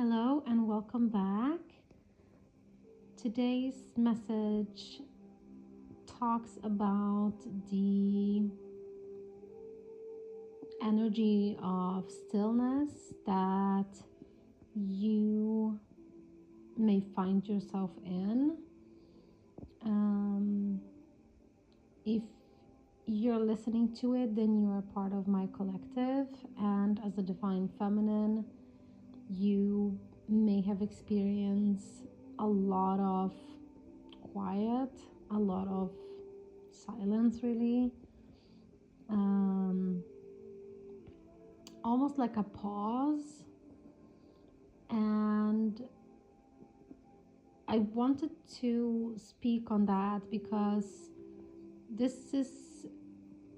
Hello and welcome back. Today's message talks about the energy of stillness that you may find yourself in. If you're listening to it, then you are part of my collective, and as a divine feminine, you may have experienced a lot of quiet, a lot of silence, really. Almost like a pause. And I wanted to speak on that because this is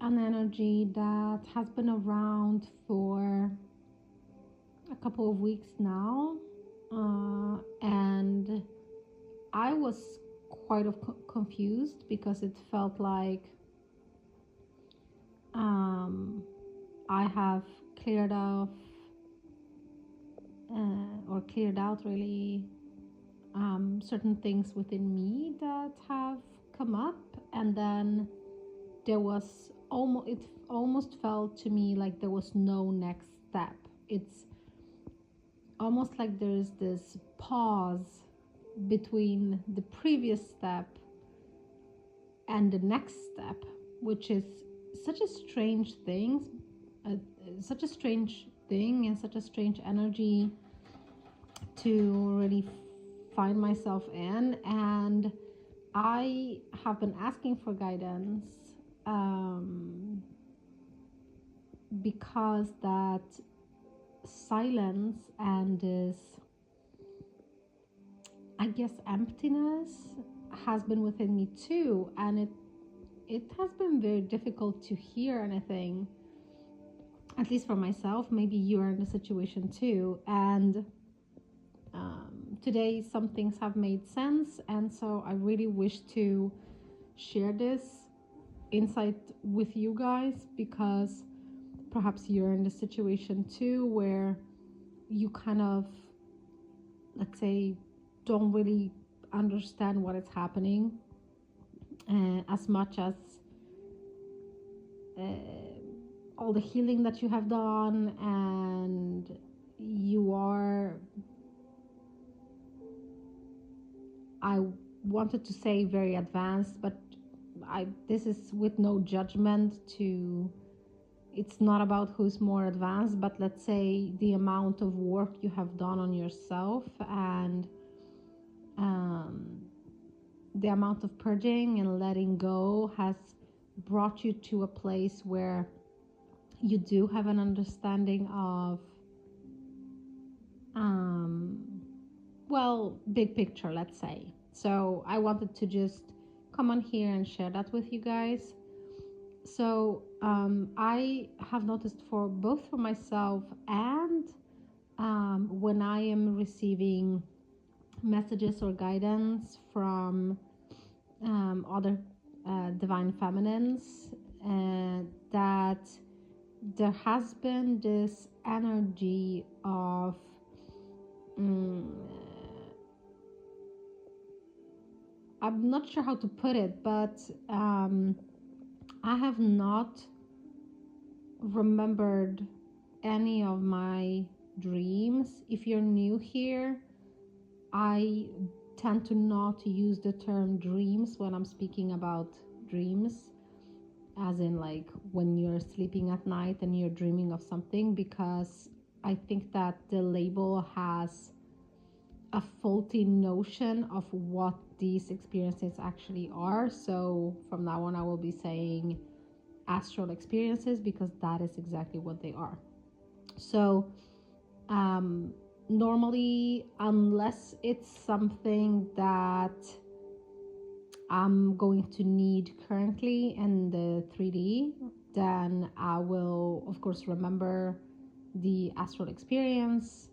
an energy that has been around for a couple of weeks now, and I was quite confused because it felt like I have cleared out really certain things within me that have come up, and then there was almost felt to me like there was no next step. It's almost like there's this pause between the previous step and the next step, which is such a strange thing, and such a strange energy to really find myself in. And I have been asking for guidance because that silence and this, I guess, emptiness has been within me too, and it has been very difficult to hear anything, at least for myself. Maybe you are in the situation too, and today some things have made sense, and so I really wish to share this insight with you guys, because perhaps you're in the situation too where you kind of, let's say, don't really understand what is happening as much as all the healing that you have done, and you are, I wanted to say very advanced, but this is with no judgment to, it's not about who's more advanced, but let's say the amount of work you have done on yourself, and the amount of purging and letting go has brought you to a place where you do have an understanding of, big picture, let's say. So I wanted to just come on here and share that with you guys. So I have noticed for both for myself and when I am receiving messages or guidance from other divine feminines, that there has been this energy of I'm not sure how to put it, but I have not remembered any of my dreams. If you're new here, I tend to not use the term dreams when I'm speaking about dreams, as in like when you're sleeping at night and you're dreaming of something, because I think that the label has a faulty notion of what these experiences actually are. So from now on, I will be saying astral experiences, because that is exactly what they are. So normally, unless it's something that I'm going to need currently in the 3D, then I will, of course, remember the astral experience,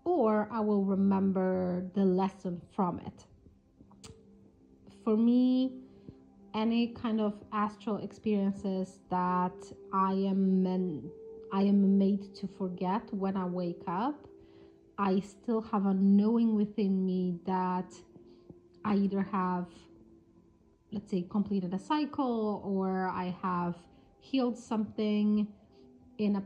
or I will remember the lesson from it. For me, any kind of astral experiences that I am made to forget when I wake up, I still have a knowing within me that I either have, let's say, completed a cycle, or I have healed something in a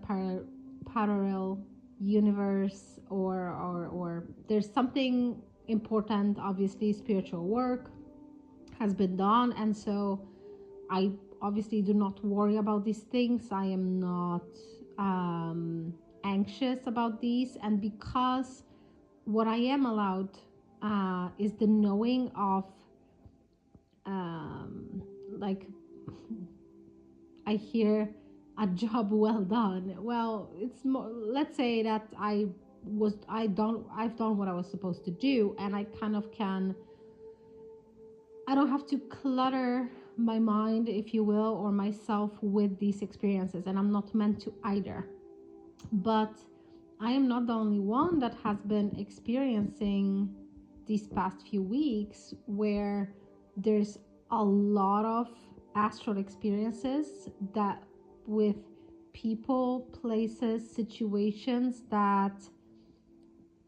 parallel universe, or there's something important. Obviously, spiritual work has been done, and so I obviously do not worry about these things. I am not anxious about these, and because what I am allowed is the knowing of, like, I hear a job well done. Well, it's more, let's say that I've done what I was supposed to do, and I kind of can, I don't have to clutter my mind, if you will, or myself with these experiences, and I'm not meant to either. But I am not the only one that has been experiencing these past few weeks where there's a lot of astral experiences that with people, places, situations that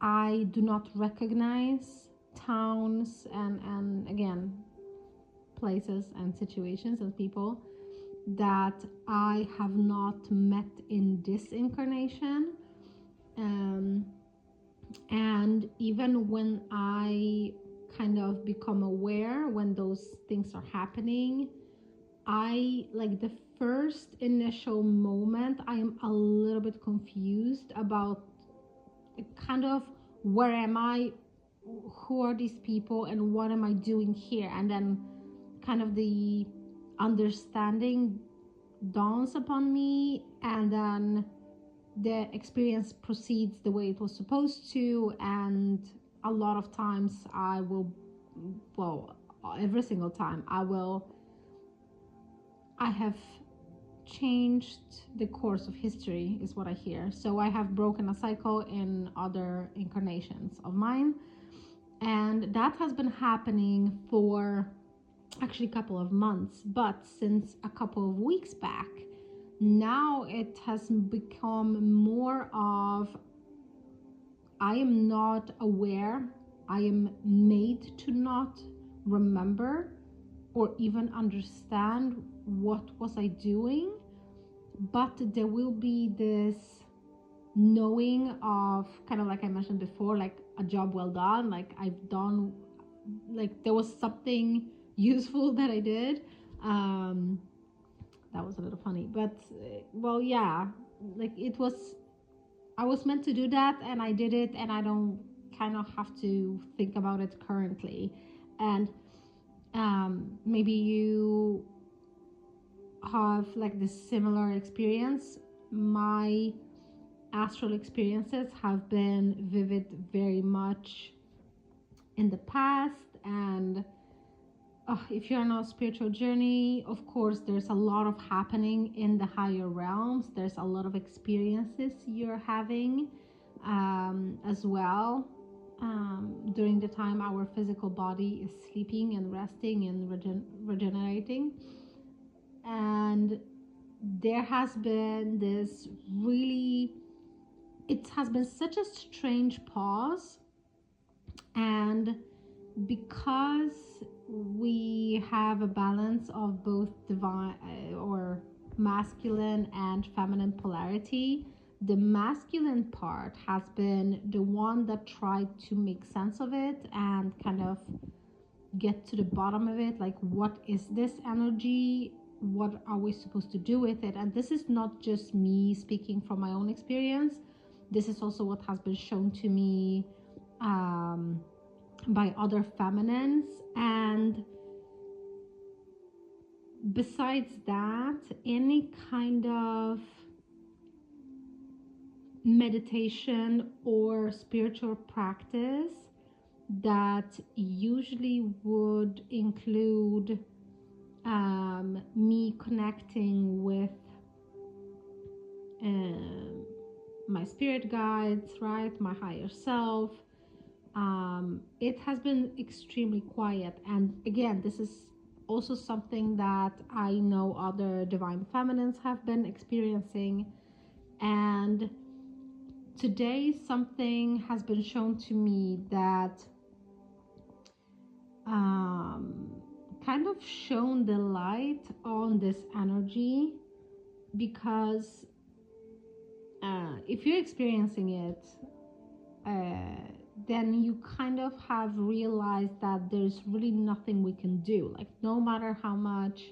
I do not recognize, towns, and again, places and situations and people that I have not met in this incarnation. And even when I kind of become aware when those things are happening, I, like, the first initial moment, I am a little bit confused about kind of, where am I, who are these people, and what am I doing here? And then kind of the understanding dawns upon me, and then the experience proceeds the way it was supposed to. And a lot of times I will, well, every single time I have changed the course of history, is what I hear. So I have broken a cycle in other incarnations of mine, and that has been happening for actually a couple of months. But since a couple of weeks back, now it has become more of, I am not aware, I am made to not remember or even understand what was I doing, but there will be this knowing of, kind of like I mentioned before, like a job well done, like I've done, like there was something useful that I did. That was a little funny, but well, yeah, like I was meant to do that, and I did it, and I don't kind of have to think about it currently. And maybe you have like this similar experience. My astral experiences have been vivid very much in the past, and if you're on a spiritual journey, of course there's a lot of happening in the higher realms. There's a lot of experiences you're having as well, during the time our physical body is sleeping and resting and regenerating. And there has been this really, it has been such a strange pause. And because we have a balance of both divine or masculine and feminine polarity, the masculine part has been the one that tried to make sense of it and kind of get to the bottom of it. Like, what is this energy? What are we supposed to do with it? And this is not just me speaking from my own experience. This is also what has been shown to me by other feminines. And besides that, any kind of meditation or spiritual practice that usually would include me connecting with my spirit guides, right, my higher self, it has been extremely quiet. And again, this is also something that I know other divine feminines have been experiencing. And today something has been shown to me that um, kind of shone the light on this energy, because if you're experiencing it, then you kind of have realized that there's really nothing we can do. Like, no matter how much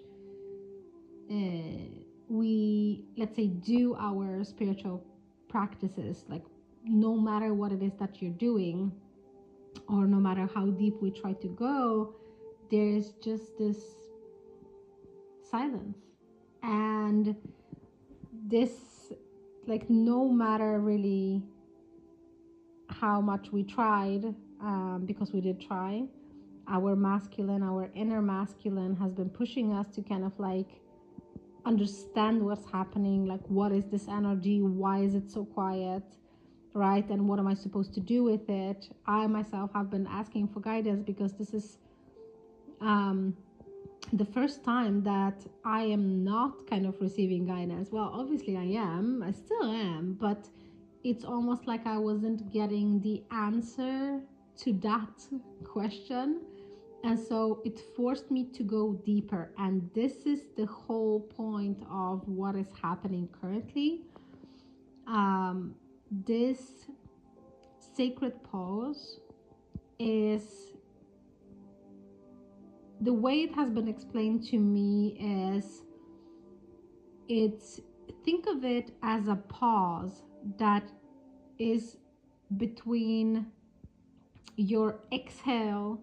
we, let's say, do our spiritual practices, like, no matter what it is that you're doing, or no matter how deep we try to go, there's just this silence. And this, like, no matter really how much we tried, because we did try, our masculine, our inner masculine has been pushing us to kind of like understand what's happening, like, what is this energy, why is it so quiet, right? And what am I supposed to do with it? I myself have been asking for guidance, because this is the first time that I am not kind of receiving guidance. Well, obviously I still am, but it's almost like I wasn't getting the answer to that question. And so it forced me to go deeper. And this is the whole point of what is happening currently. This sacred pause is, the way it has been explained to me is, think of it as a pause that is between your exhale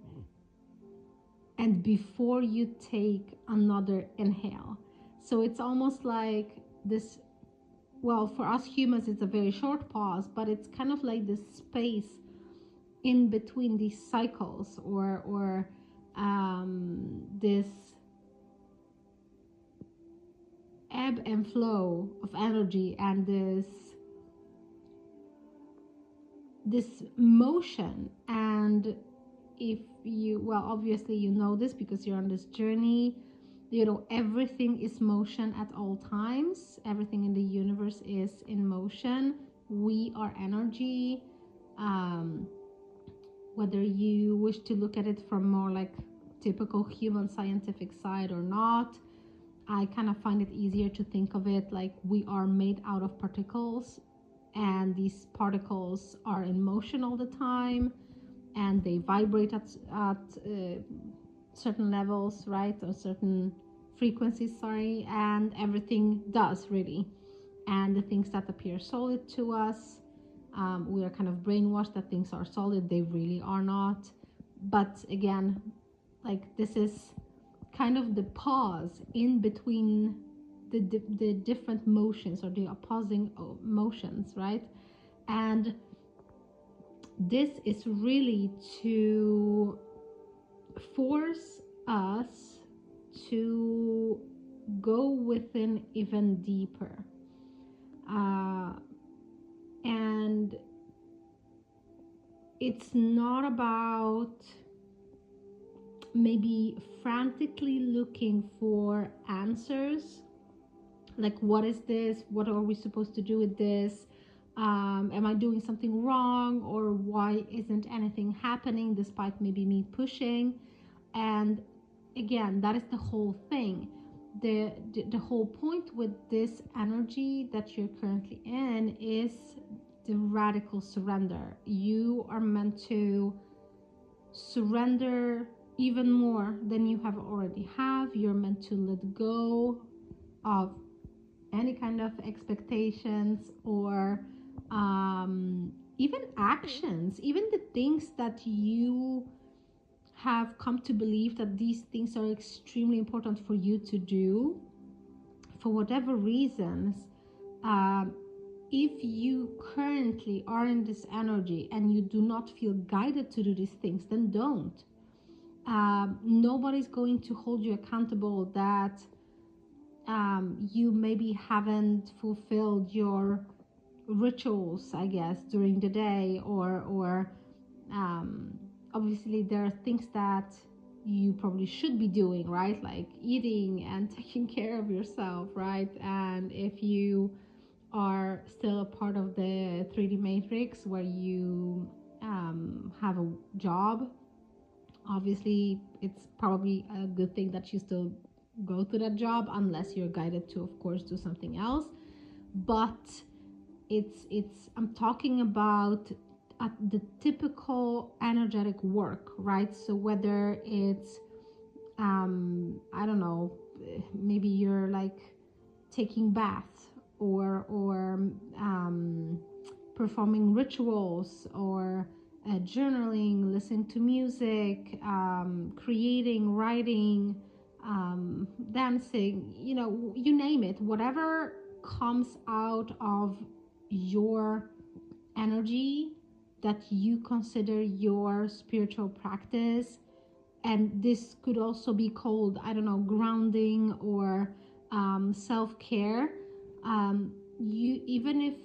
and before you take another inhale. So it's almost like this, well, for us humans it's a very short pause, but it's kind of like this space in between these cycles, or this ebb and flow of energy, and this motion. And if you, well, obviously you know this because you're on this journey, you know, everything is motion at all times. Everything in the universe is in motion. We are energy. Whether you wish to look at it from more like typical human scientific side or not, I kind of find it easier to think of it like we are made out of particles, and these particles are in motion all the time, and they vibrate at certain levels, right, or certain frequencies, sorry, and everything does really. And the things that appear solid to us, we are kind of brainwashed that things are solid. They really are not. But again, like, this is kind of the pause in between the different motions, or the opposing motions, right? And this is really to force us to go within even deeper. And it's not about maybe frantically looking for answers, like, what is this, what are we supposed to do with this, am I doing something wrong, or why isn't anything happening despite maybe me pushing. And again, that is the whole thing. The whole point with this energy that you're currently in is the radical surrender. You are meant to surrender even more than you have already have. You're meant to let go of any kind of expectations, or even actions, even the things that you have come to believe that these things are extremely important for you to do. For whatever reasons, if you currently are in this energy and you do not feel guided to do these things, then don't. Nobody's going to hold you accountable that you maybe haven't fulfilled your rituals, I guess, during the day, or obviously there are things that you probably should be doing, right? Like eating and taking care of yourself, right? And if you are still a part of the 3D matrix where you have a job. Obviously, it's probably a good thing that you still go to that job, unless you're guided to, of course, do something else. But it's I'm talking about the typical energetic work, right? So whether it's I don't know, maybe you're like taking baths, or performing rituals, or journaling, listening to music, creating, writing, dancing, you name it, whatever comes out of your energy that you consider your spiritual practice. And this could also be called, I don't know, grounding, or self-care. You, even if,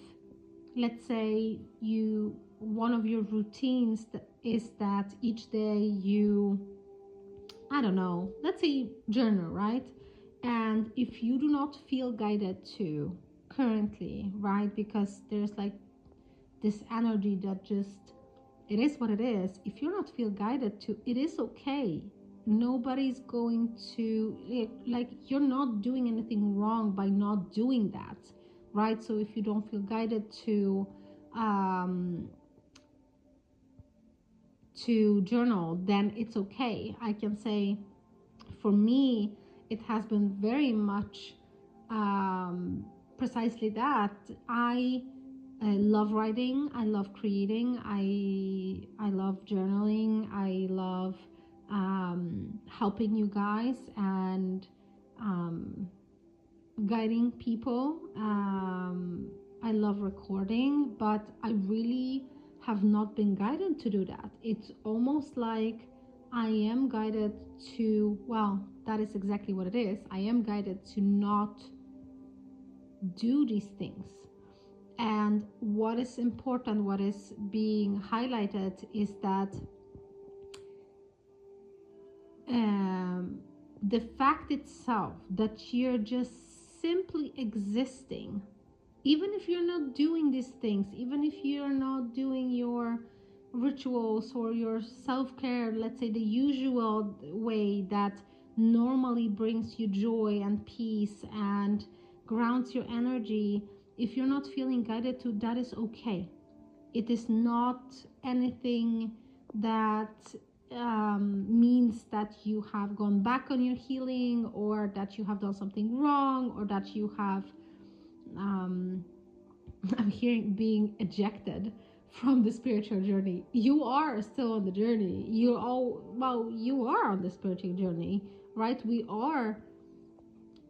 let's say, you, one of your routines is that each day you, I don't know, let's say journal, right? And if you do not feel guided to currently, right, because there's like this energy that just, it is what it is. If you're not feel guided to, it is okay. Nobody's going to, like, you're not doing anything wrong by not doing that, right? So if you don't feel guided um to journal, then it's okay. I can say, for me, it has been very much precisely that. I love writing. I love creating. I love journaling. I love helping you guys, and um, guiding people. I love recording, but I really have not been guided to do that. It's almost like I am guided to, well, that is exactly what it is. I am guided to not do these things. And what is important, what is being highlighted, is that the fact itself that you're just simply existing, even if you're not doing these things, even if you're not doing your rituals or your self-care, let's say the usual way that normally brings you joy and peace and grounds your energy, if you're not feeling guided to, that is okay. It is not anything that means that you have gone back on your healing, or that you have done something wrong, or that you have um, I'm hearing being ejected from the spiritual journey. You are still on the journey. You are on the spiritual journey, right? We are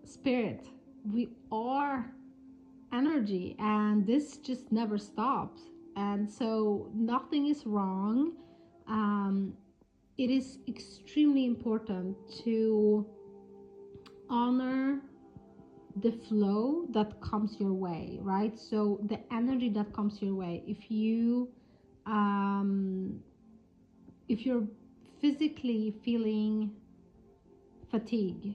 spirit. We are energy, and this just never stops. And so nothing is wrong. Um, it is extremely important to honor the flow that comes your way, right? So the energy that comes your way, um if you're physically feeling fatigue,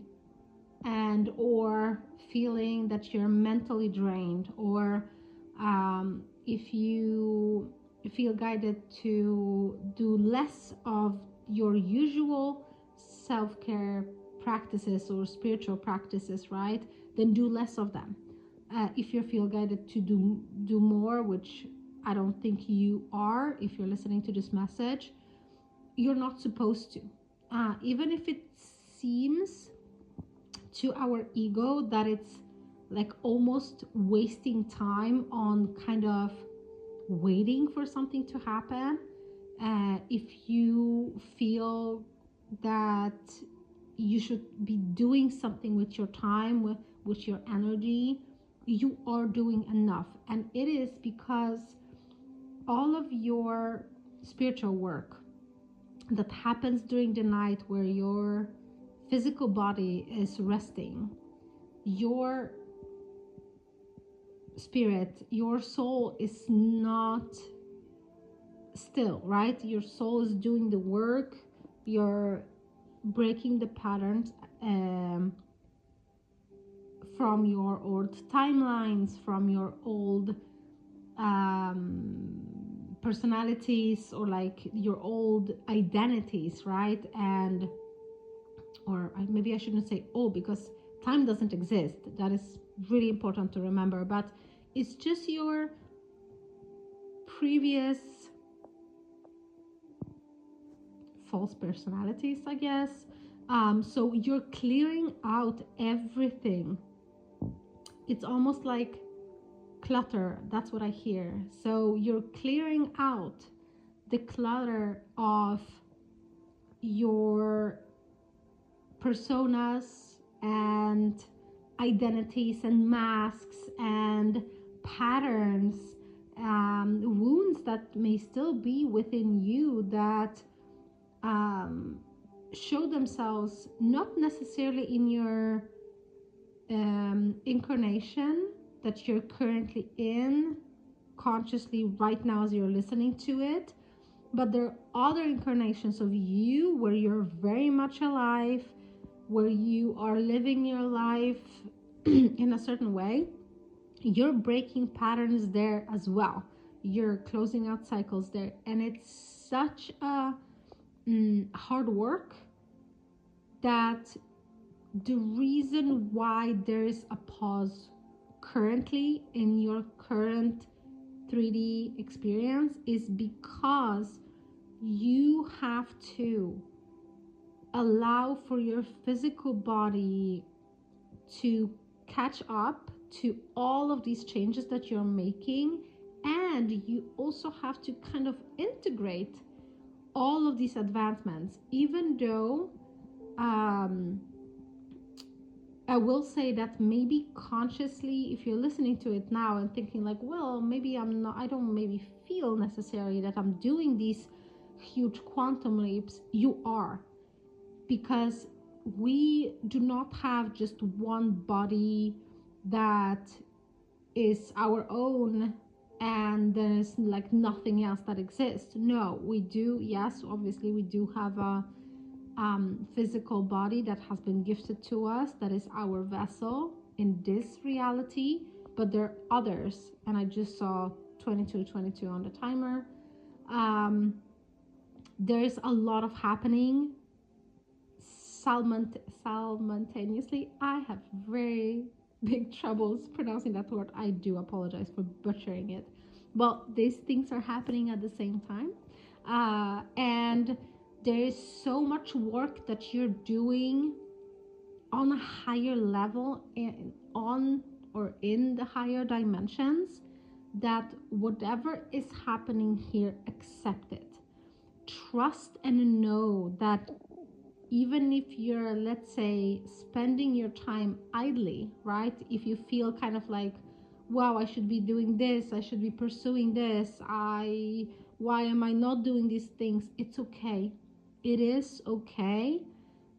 and or feeling that you're mentally drained, or if you feel guided to do less of your usual self-care practices or spiritual practices, right, then do less of them. If you feel guided to do more, which I don't think you are, if you're listening to this message, you're not supposed to. Even if it seems to our ego that it's like almost wasting time on kind of waiting for something to happen. If you feel that you should be doing something with your time, with your energy, you are doing enough. And it is because all of your spiritual work that happens during the night, where your physical body is resting, your spirit, your soul is not still, right? Your soul is doing the work. You're breaking the patterns from your old timelines, from your old personalities, or like your old identities, right? And or maybe I shouldn't say old, because time doesn't exist. That is really important to remember, but it's just your previous false personalities, I guess. So you're clearing out everything. It's almost like clutter. That's what I hear. So you're clearing out the clutter of your personas and identities and masks and patterns, wounds that may still be within you, that show themselves not necessarily in your incarnation that you're currently in consciously right now as you're listening to it, but there are other incarnations of you where you're very much alive, where you are living your life in a certain way. You're breaking patterns there as well. You're closing out cycles there, and it's such a hard work that the reason why there is a pause currently in your current 3D experience is because you have to allow for your physical body to catch up to all of these changes that you're making, and you also have to kind of integrate all of these advancements, even though I will say that maybe consciously, if you're listening to it now and thinking like, well, maybe I don't maybe feel necessarily that I'm doing these huge quantum leaps, you are. Because we do not have just one body that is our own and there's like nothing else that exists. No, we do. Yes, obviously we do have a physical body that has been gifted to us, that is our vessel in this reality, but there are others, and I just saw 22 on the timer. There's a lot of happening simultaneously. I have very big troubles pronouncing that word. I do apologize for butchering it. Well, these things are happening at the same time, and there is so much work that you're doing on a higher level and on or in the higher dimensions, that whatever is happening here, accept it. Trust and know that even if you're, let's say, spending your time idly, right? If you feel kind of like, wow, I should be doing this, I should be pursuing this, why am I not doing these things? It's okay. It is okay.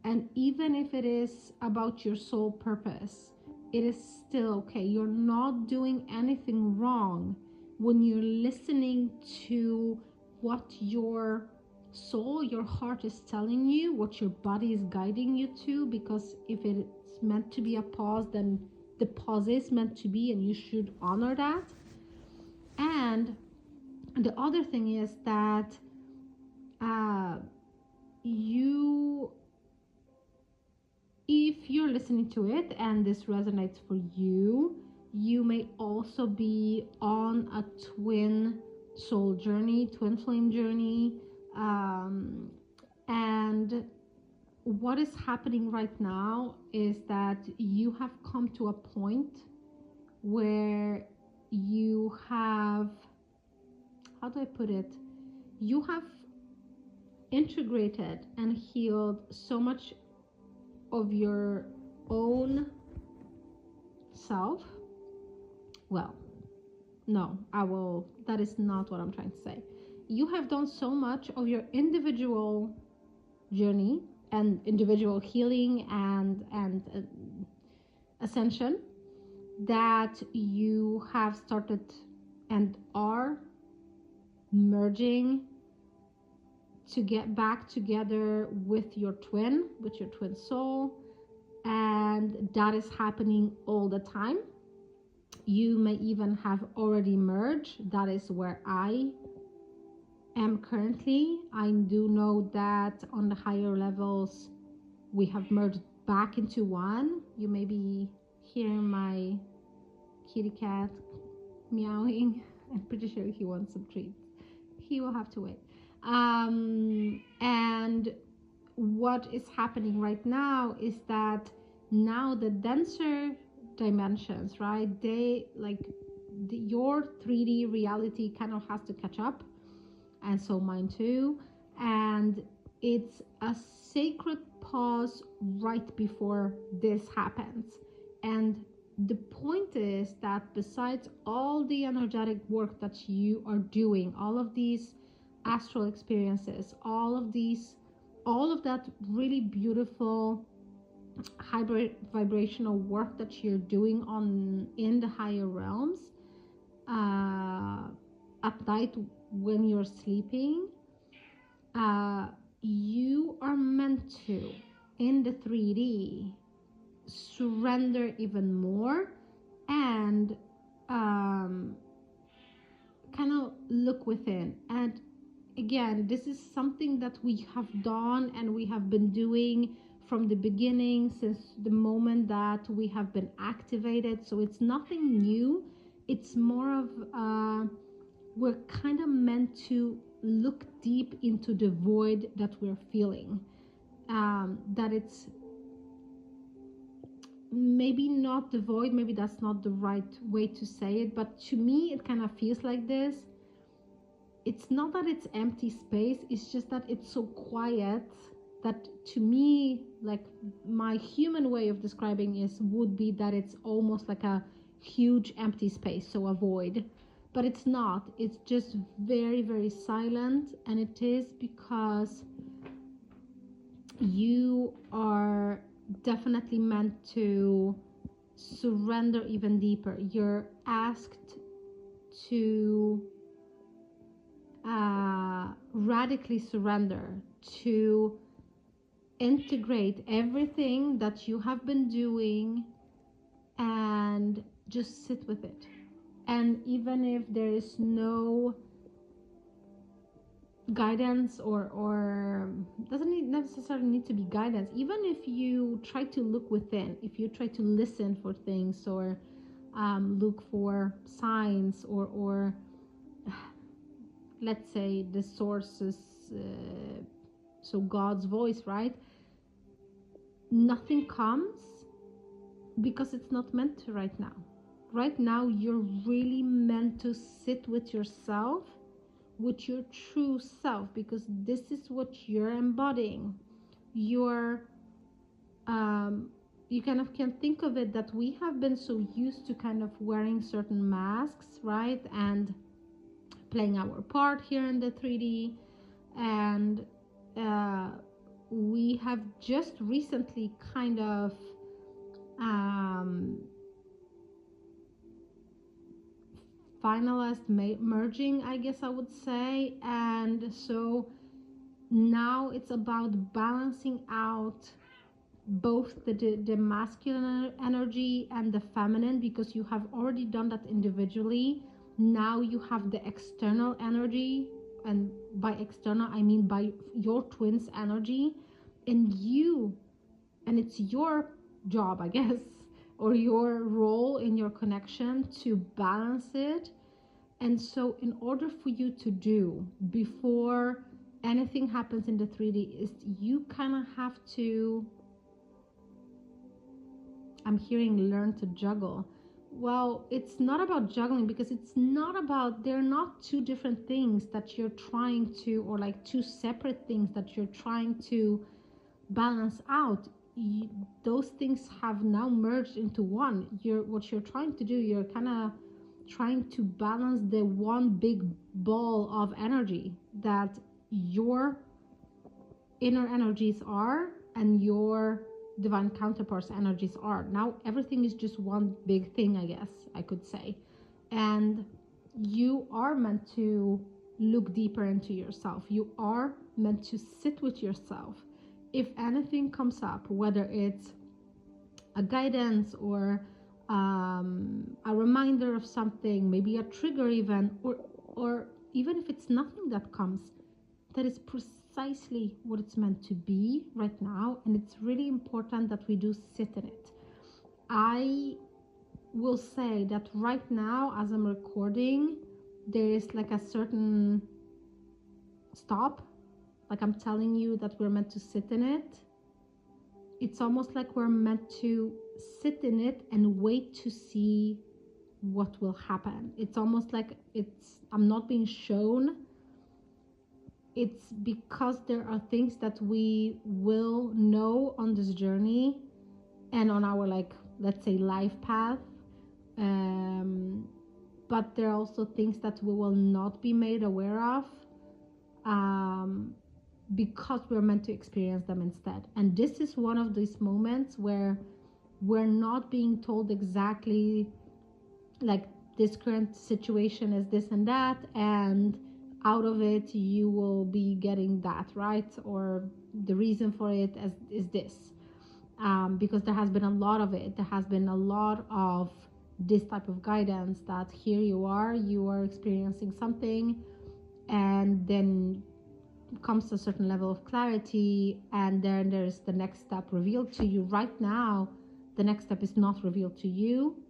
And even if it is about your soul purpose, it is still okay. You're not doing anything wrong when you're listening to what your soul, your heart is telling you, what your body is guiding you to. Because if it's meant to be a pause, then the pause is meant to be, and you should honor that. And the other thing is that if you're listening to it and this resonates for you, you may also be on a twin soul journey, twin flame journey. And what is happening right now is that you have come to a point where you have, how do I put it? You have integrated and healed so much of your own self. Well, no, that is not what I'm trying to say. You have done so much of your individual journey and individual healing and ascension, that you have started and are merging to get back together with your twin soul, and that is happening all the time. You may even have already merged. That is where I am currently. I do know that on the higher levels we have merged back into one. You may be hearing my kitty cat meowing. I'm pretty sure he wants some treats. He will have to wait. And what is happening right now is that now the denser dimensions, right? They like your 3D reality kind of has to catch up, and so mine too. And it's a sacred pause right before this happens. And the point is that besides all the energetic work that you are doing, all of these astral experiences, all of that really beautiful high vibrational work that you're doing on in the higher realms, at night when you're sleeping, you are meant to, in the 3D, surrender even more and kind of look within. And again, this is something that we have done and we have been doing from the beginning, since the moment that we have been activated. So it's nothing new. It's more of we're kind of meant to look deep into the void that we're feeling. That it's maybe not the void, maybe that's not the right way to say it, but to me it kind of feels like this. It's not that it's empty space, it's just that it's so quiet that to me, like, my human way of describing is would be that it's almost like a huge empty space, so a void. But it's not, it's just very, very silent. And it is because you are definitely meant to surrender even deeper. You're asked to radically surrender, to integrate everything that you have been doing and just sit with it. And even if there is no guidance or doesn't necessarily need to be guidance, even if you try to look within, if you try to listen for things or look for signs or let's say the sources, so God's voice, right? Nothing comes because it's not meant to right now. Right now, you're really meant to sit with yourself, with your true self, because this is what you're embodying. You kind of can think of it that we have been so used to kind of wearing certain masks, right? And playing our part here in the 3D. And we have just recently kind of finalized merging, I guess I would say. And so now it's about balancing out both the masculine energy and the feminine, because you have already done that individually. Now you have the external energy, and by external I mean by your twin's energy, and it's your job, I guess, or your role in your connection to balance it. And so in order for you to do before anything happens in the 3D is you kind of have to, I'm hearing, learn to juggle. Well, it's not about juggling, because it's not about, they're not two different things that you're trying to, or like two separate things that you're trying to balance out. Those things have now merged into one. What you're trying to do, you're kind of trying to balance the one big ball of energy that your inner energies are and your divine counterparts energies are. Now everything is just one big thing, I guess I could say. And you are meant to look deeper into yourself. You are meant to sit with yourself. If anything comes up, whether it's a guidance or a reminder of something, maybe a trigger event, or even if it's nothing that comes, that is precisely what it's meant to be right now. And it's really important that we do sit in it. I will say that right now, as I'm recording, there is like a certain stop, like I'm telling you that we're meant to sit in it. It's almost like we're meant to sit in it and wait to see what will happen. It's almost like I'm not being shown. It's because there are things that we will know on this journey and on our, like, let's say, life path. But there are also things that we will not be made aware of, because we're meant to experience them instead. And this is one of these moments where we're not being told exactly, like, this current situation is this and that, and out of it you will be getting that, right? Or the reason for it is this. Because there has been a lot of it. There has been a lot of this type of guidance that here you are experiencing something, and then comes to a certain level of clarity, and then there's the next step revealed to you. Right now, the next step is not revealed to you.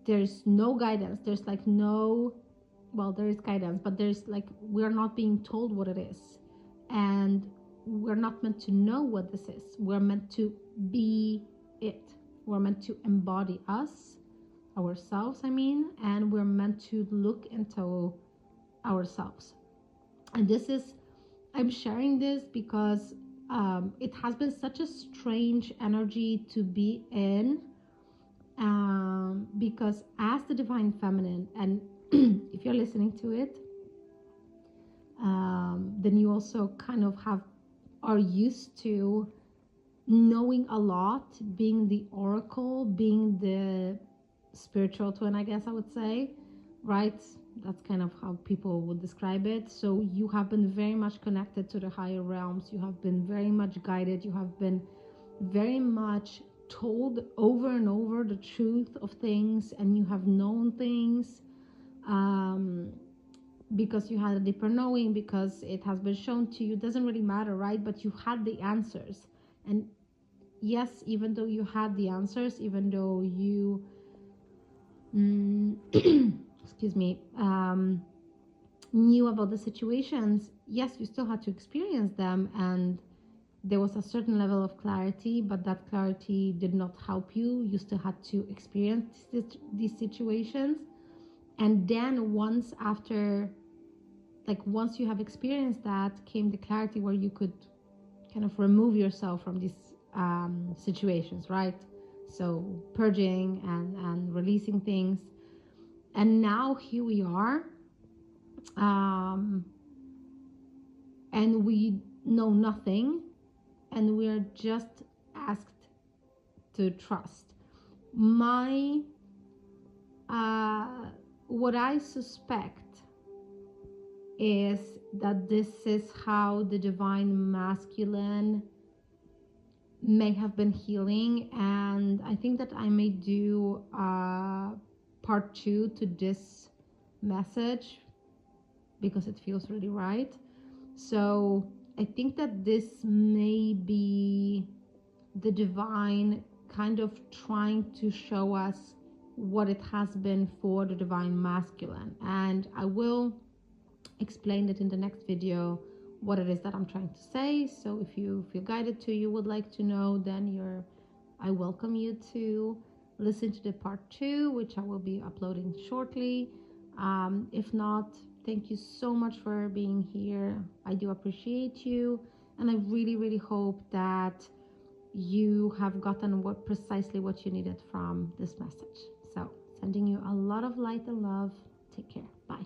There's no guidance. There's like no, well, there is guidance, but there's like, we're not being told what it is. And we're not meant to know what this is. We're meant to be it. We're meant to embody ourselves, and we're meant to look into ourselves. And I'm sharing this because it has been such a strange energy to be in, because as the divine feminine, and if you're listening to it, then you also kind of are used to knowing a lot, being the oracle, being the spiritual twin, I guess I would say, right? That's kind of how people would describe it. So you have been very much connected to the higher realms. You have been very much guided. You have been very much told over and over the truth of things, and you have known things, because you had a deeper knowing, because it has been shown to you. It doesn't really matter, right? But you had the answers. And yes, even though you had the answers, even though you excuse me, knew about the situations, yes, you still had to experience them, and there was a certain level of clarity, but that clarity did not help you. You still had to experience these situations. And then once you have experienced that, came the clarity where you could kind of remove yourself from these situations, right? So purging and releasing things. And now here we are, and we know nothing, and we are just asked to trust. What I suspect is that this is how the divine masculine may have been healing, and I think that I may do part 2 to this message because it feels really right. So I think that this may be the divine kind of trying to show us what it has been for the divine masculine, and I will explain it in the next video what it is that I'm trying to say. So if you feel guided to, you would like to know, then I welcome you to listen to the part 2, which I will be uploading shortly. If not, thank you so much for being here. I do appreciate you, and I really hope that you have gotten precisely what you needed from this message. So sending you a lot of light and love. Take care. Bye.